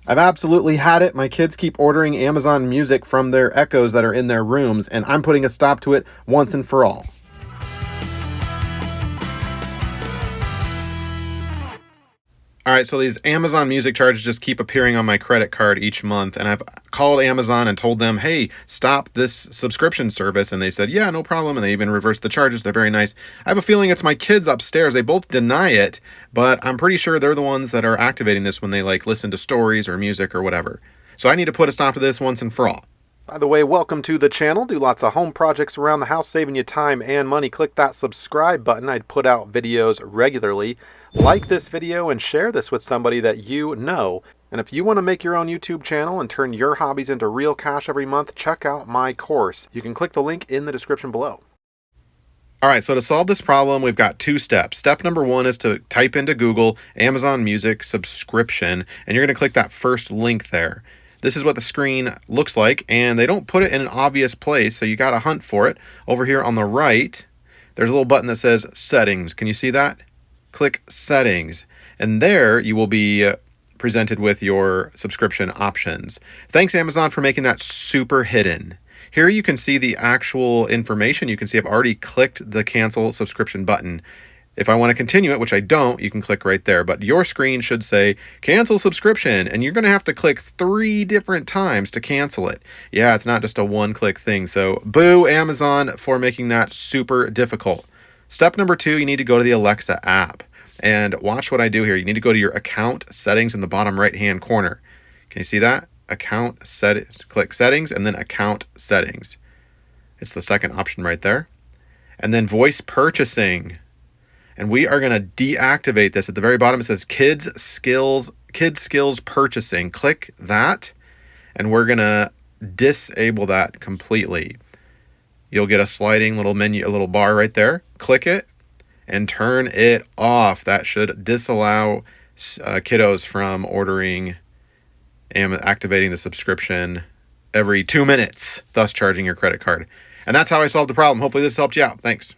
I've absolutely had it. My kids keep ordering Amazon Music from their Echoes that are in their rooms, and I'm putting a stop to it once and for all. All right, so these Amazon Music charges just keep appearing on my credit card each month, and I've called Amazon and told them, hey, stop this subscription service, and they said, yeah, no problem, and they even reversed the charges. They're very nice. I have a feeling it's my kids upstairs. They both deny it, but I'm pretty sure they're the ones that are activating this when they listen to stories or music or whatever. So I need to put a stop to this once and for all. By the way, welcome to the channel. Do lots of home projects around the house, saving you time and money. Click that subscribe button. I put out videos regularly. Like this video and share this with somebody that you know. And if you want to make your own YouTube channel and turn your hobbies into real cash every month, check out my course. You can click the link in the description below. All right, so to solve this problem, we've got two steps. Step number one is to type into Google Amazon Music subscription, and you're going to click that first link there. This is what the screen looks like, and they don't put it in an obvious place, so you got to hunt for it. Over here on the right, there's a little button that says Settings. Can you see that? Click Settings, and there you will be presented with your subscription options. Thanks, Amazon, for making that super hidden. Here you can see the actual information. You can see I've already clicked the cancel subscription button. If I want to continue it, which I don't, you can click right there. But your screen should say cancel subscription, and you're going to have to click 3 different times to cancel it. Yeah, it's not just a one-click thing. So boo, Amazon, for making that super difficult. Step number 2, you need to go to the Alexa app. And watch what I do here. You need to go to your account settings in the bottom right-hand corner. Can you see that? Account settings. Click settings and then account settings. It's the second option right there. And then voice purchasing. And we are going to deactivate this. At the very bottom, it says kids skills purchasing. Click that, and we're going to disable that completely. You'll get a sliding little menu, a little bar right there. Click it and turn it off. That should disallow kiddos from ordering and activating the subscription every 2 minutes, thus charging your credit card. And that's how I solved the problem. Hopefully this helped you out. Thanks.